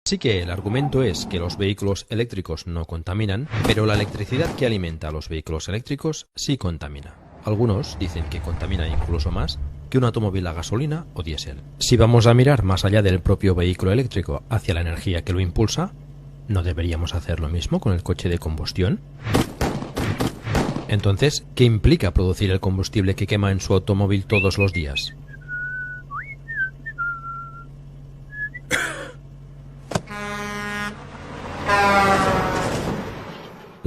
Sí que el argumento es que los vehículos eléctricos no contaminan, pero la electricidad que alimenta a los vehículos eléctricos sí contamina. Algunos dicen que contamina incluso más que un automóvil a gasolina o diésel. Si vamos a mirar más allá del propio vehículo eléctrico hacia la energía que lo impulsa, ¿no deberíamos hacer lo mismo con el coche de combustión? Entonces, ¿qué implica producir el combustible que quema en su automóvil todos los días?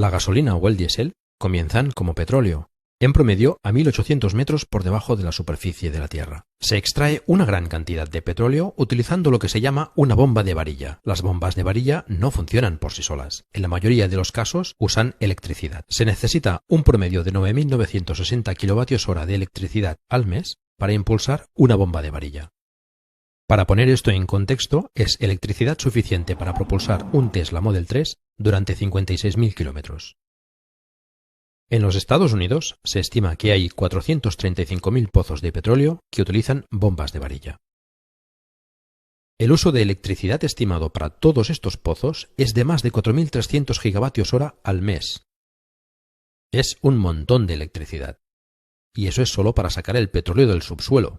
La gasolina o el diésel comienzan como petróleo, en promedio a 1800 metros por debajo de la superficie de la Tierra. Se extrae una gran cantidad de petróleo utilizando lo que se llama una bomba de varilla. Las bombas de varilla no funcionan por sí solas. En la mayoría de los casos usan electricidad. Se necesita un promedio de 9.960 kWh de electricidad al mes para impulsar una bomba de varilla. Para poner esto en contexto, es electricidad suficiente para propulsar un Tesla Model 3 durante 56.000 kilómetros. En los Estados Unidos se estima que hay 435.000 pozos de petróleo que utilizan bombas de varilla. El uso de electricidad estimado para todos estos pozos es de más de 4.300 gigavatios hora al mes. Es un montón de electricidad. Y eso es solo para sacar el petróleo del subsuelo.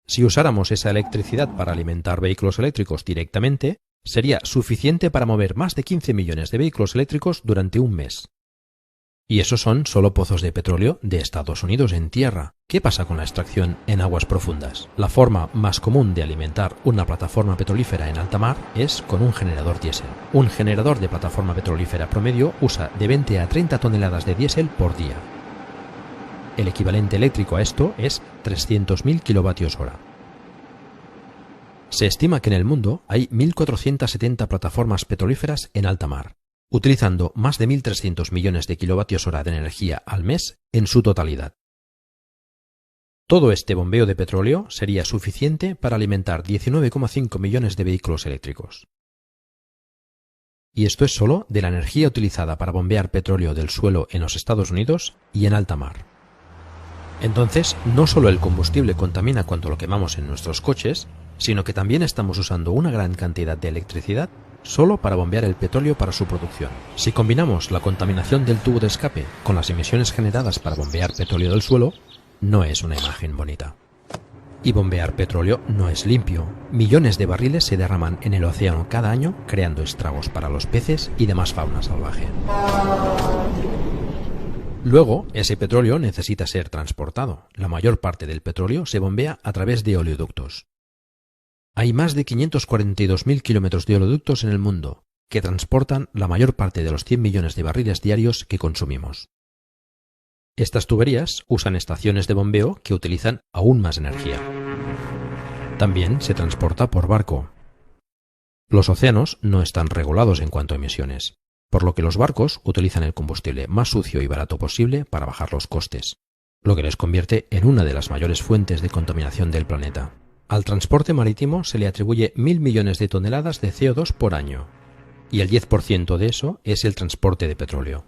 Si usáramos esa electricidad para alimentar vehículos eléctricos directamente, sería suficiente para mover más de 15 millones de vehículos eléctricos durante un mes. Y esos son solo pozos de petróleo de Estados Unidos en tierra. ¿Qué pasa con la extracción en aguas profundas? La forma más común de alimentar una plataforma petrolífera en alta mar es con un generador diésel. Un generador de plataforma petrolífera promedio usa de 20 a 30 toneladas de diésel por día. El equivalente eléctrico a esto es 300.000 kilovatios hora. Se estima que en el mundo hay 1.470 plataformas petrolíferas en alta mar, utilizando más de 1.300 millones de kilovatios hora de energía al mes en su totalidad. Todo este bombeo de petróleo sería suficiente para alimentar 19,5 millones de vehículos eléctricos. Y esto es solo de la energía utilizada para bombear petróleo del suelo en los Estados Unidos y en alta mar. Entonces, no solo el combustible contamina cuando lo quemamos en nuestros coches, sino que también estamos usando una gran cantidad de electricidad solo para bombear el petróleo para su producción. Si combinamos la contaminación del tubo de escape con las emisiones generadas para bombear petróleo del suelo, no es una imagen bonita. Y bombear petróleo no es limpio. Millones de barriles se derraman en el océano cada año, creando estragos para los peces y demás fauna salvaje. Luego, ese petróleo necesita ser transportado. La mayor parte del petróleo se bombea a través de oleoductos. Hay más de 542.000 kilómetros de oleoductos en el mundo, que transportan la mayor parte de los 100 millones de barriles diarios que consumimos. Estas tuberías usan estaciones de bombeo que utilizan aún más energía. También se transporta por barco. Los océanos no están regulados en cuanto a emisiones, por lo que los barcos utilizan el combustible más sucio y barato posible para bajar los costes, lo que les convierte en una de las mayores fuentes de contaminación del planeta. Al transporte marítimo se le atribuye 1.000 millones de toneladas de CO2 por año, y el 10% de eso es el transporte de petróleo.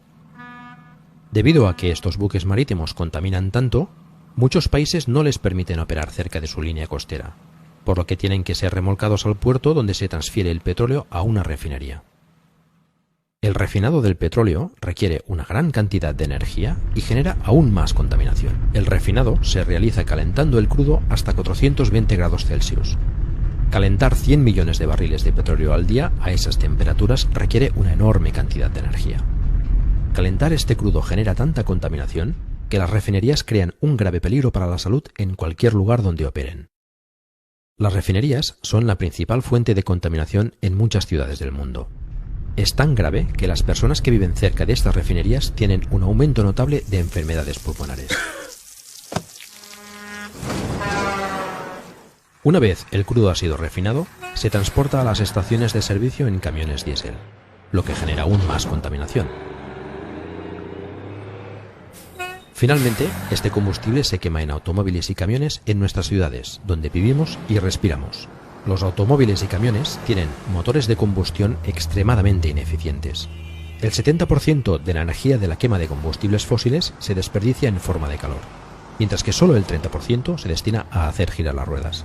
Debido a que estos buques marítimos contaminan tanto, muchos países no les permiten operar cerca de su línea costera, por lo que tienen que ser remolcados al puerto donde se transfiere el petróleo a una refinería. El refinado del petróleo requiere una gran cantidad de energía y genera aún más contaminación. El refinado se realiza calentando el crudo hasta 420 grados Celsius. Calentar 100 millones de barriles de petróleo al día a esas temperaturas requiere una enorme cantidad de energía. Calentar este crudo genera tanta contaminación que las refinerías crean un grave peligro para la salud en cualquier lugar donde operen. Las refinerías son la principal fuente de contaminación en muchas ciudades del mundo. Es tan grave que las personas que viven cerca de estas refinerías tienen un aumento notable de enfermedades pulmonares. Una vez el crudo ha sido refinado, se transporta a las estaciones de servicio en camiones diésel, lo que genera aún más contaminación. Finalmente, este combustible se quema en automóviles y camiones en nuestras ciudades, donde vivimos y respiramos. Los automóviles y camiones tienen motores de combustión extremadamente ineficientes. El 70% de la energía de la quema de combustibles fósiles se desperdicia en forma de calor, mientras que solo el 30% se destina a hacer girar las ruedas.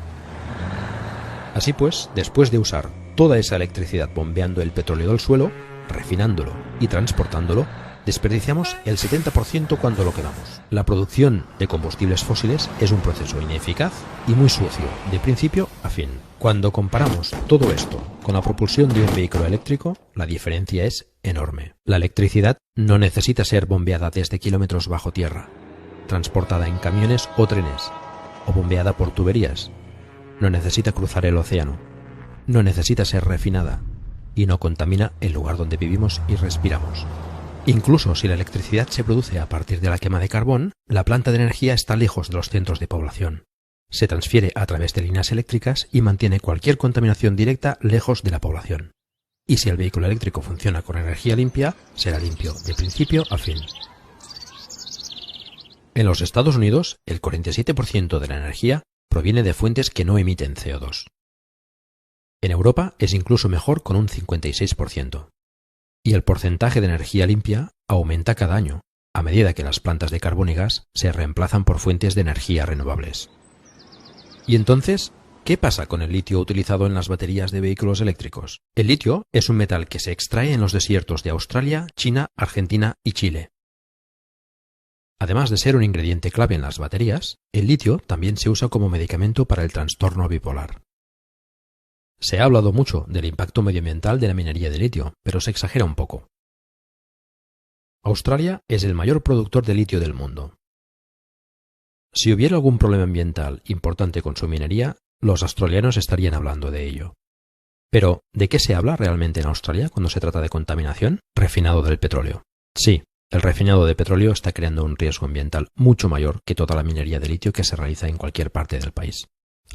Así pues, después de usar toda esa electricidad bombeando el petróleo del suelo, refinándolo y transportándolo, desperdiciamos el 70% cuando lo quemamos. La producción de combustibles fósiles es un proceso ineficaz y muy sucio, de principio a fin. Cuando comparamos todo esto con la propulsión de un vehículo eléctrico, la diferencia es enorme. La electricidad no necesita ser bombeada desde kilómetros bajo tierra, transportada en camiones o trenes, o bombeada por tuberías. No necesita cruzar el océano, no necesita ser refinada y no contamina el lugar donde vivimos y respiramos. Incluso si la electricidad se produce a partir de la quema de carbón, la planta de energía está lejos de los centros de población. Se transfiere a través de líneas eléctricas y mantiene cualquier contaminación directa lejos de la población. Y si el vehículo eléctrico funciona con energía limpia, será limpio de principio a fin. En los Estados Unidos, el 47% de la energía proviene de fuentes que no emiten CO2. En Europa es incluso mejor con un 56%. Y el porcentaje de energía limpia aumenta cada año, a medida que las plantas de carbón y gas se reemplazan por fuentes de energía renovables. ¿Y entonces qué pasa con el litio utilizado en las baterías de vehículos eléctricos? El litio es un metal que se extrae en los desiertos de Australia, China, Argentina y Chile. Además de ser un ingrediente clave en las baterías, el litio también se usa como medicamento para el trastorno bipolar. Se ha hablado mucho del impacto medioambiental de la minería de litio, pero se exagera un poco. Australia es el mayor productor de litio del mundo. Si hubiera algún problema ambiental importante con su minería, los australianos estarían hablando de ello. Pero, ¿de qué se habla realmente en Australia cuando se trata de contaminación? Refinado del petróleo. Sí, el refinado de petróleo está creando un riesgo ambiental mucho mayor que toda la minería de litio que se realiza en cualquier parte del país.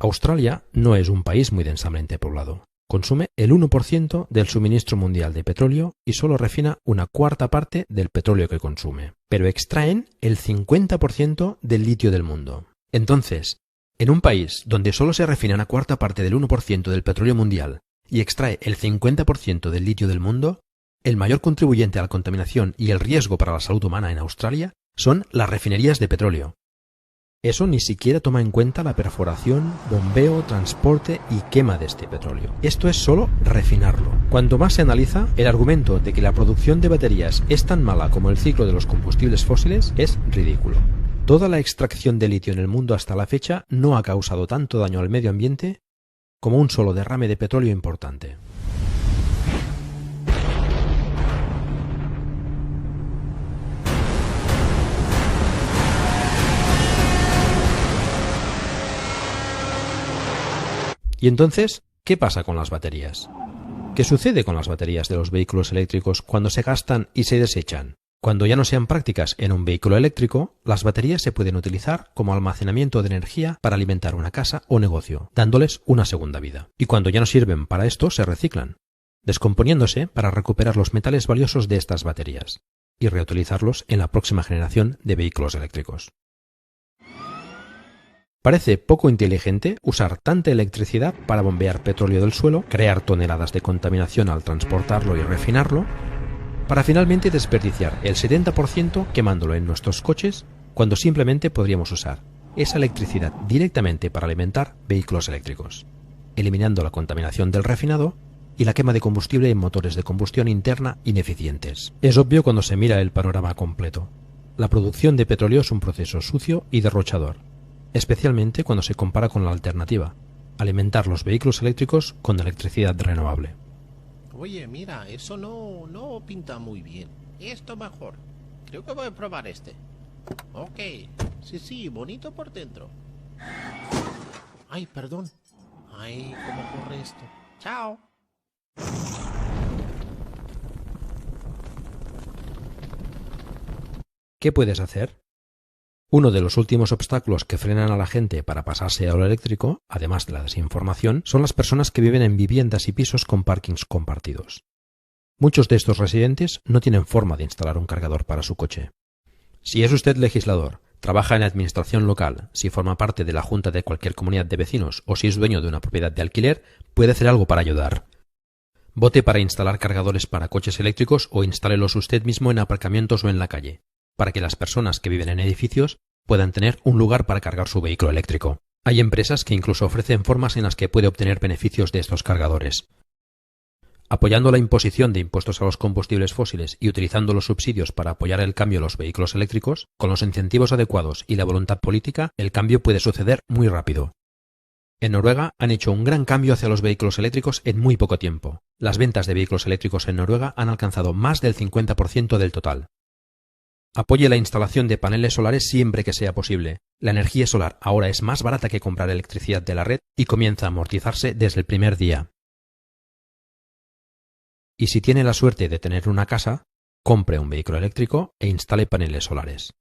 Australia no es un país muy densamente poblado. Consume el 1% del suministro mundial de petróleo y solo refina una cuarta parte del petróleo que consume. Pero extraen el 50% del litio del mundo. Entonces, en un país donde solo se refina una cuarta parte del 1% del petróleo mundial y extrae el 50% del litio del mundo, el mayor contribuyente a la contaminación y el riesgo para la salud humana en Australia son las refinerías de petróleo. Eso ni siquiera toma en cuenta la perforación, bombeo, transporte y quema de este petróleo. Esto es solo refinarlo. Cuanto más se analiza, el argumento de que la producción de baterías es tan mala como el ciclo de los combustibles fósiles es ridículo. Toda la extracción de litio en el mundo hasta la fecha no ha causado tanto daño al medio ambiente como un solo derrame de petróleo importante. ¿Y entonces qué pasa con las baterías? ¿Qué sucede con las baterías de los vehículos eléctricos cuando se gastan y se desechan? Cuando ya no sean prácticas en un vehículo eléctrico, las baterías se pueden utilizar como almacenamiento de energía para alimentar una casa o negocio, dándoles una segunda vida. Y cuando ya no sirven para esto, se reciclan, descomponiéndose para recuperar los metales valiosos de estas baterías y reutilizarlos en la próxima generación de vehículos eléctricos. Parece poco inteligente usar tanta electricidad para bombear petróleo del suelo, crear toneladas de contaminación al transportarlo y refinarlo, para finalmente desperdiciar el 70% quemándolo en nuestros coches cuando simplemente podríamos usar esa electricidad directamente para alimentar vehículos eléctricos, eliminando la contaminación del refinado y la quema de combustible en motores de combustión interna ineficientes. Es obvio cuando se mira el panorama completo. La producción de petróleo es un proceso sucio y derrochador, especialmente cuando se compara con la alternativa, alimentar los vehículos eléctricos con electricidad renovable. Oye, mira, eso no pinta muy bien. Esto mejor. Creo que voy a probar este. Ok. Sí, bonito por dentro. Ay, perdón. Ay, ¿cómo corre esto? Chao. ¿Qué puedes hacer? Uno de los últimos obstáculos que frenan a la gente para pasarse a lo eléctrico, además de la desinformación, son las personas que viven en viviendas y pisos con parkings compartidos. Muchos de estos residentes no tienen forma de instalar un cargador para su coche. Si es usted legislador, trabaja en la administración local, si forma parte de la junta de cualquier comunidad de vecinos o si es dueño de una propiedad de alquiler, puede hacer algo para ayudar. Vote para instalar cargadores para coches eléctricos o instálelos usted mismo en aparcamientos o en la calle, para que las personas que viven en edificios puedan tener un lugar para cargar su vehículo eléctrico. Hay empresas que incluso ofrecen formas en las que puede obtener beneficios de estos cargadores. Apoyando la imposición de impuestos a los combustibles fósiles y utilizando los subsidios para apoyar el cambio a los vehículos eléctricos, con los incentivos adecuados y la voluntad política, el cambio puede suceder muy rápido. En Noruega han hecho un gran cambio hacia los vehículos eléctricos en muy poco tiempo. Las ventas de vehículos eléctricos en Noruega han alcanzado más del 50% del total. Apoye la instalación de paneles solares siempre que sea posible. La energía solar ahora es más barata que comprar electricidad de la red y comienza a amortizarse desde el primer día. Y si tiene la suerte de tener una casa, compre un vehículo eléctrico e instale paneles solares.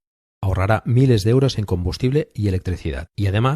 Ahorrará miles de euros en combustible y electricidad y además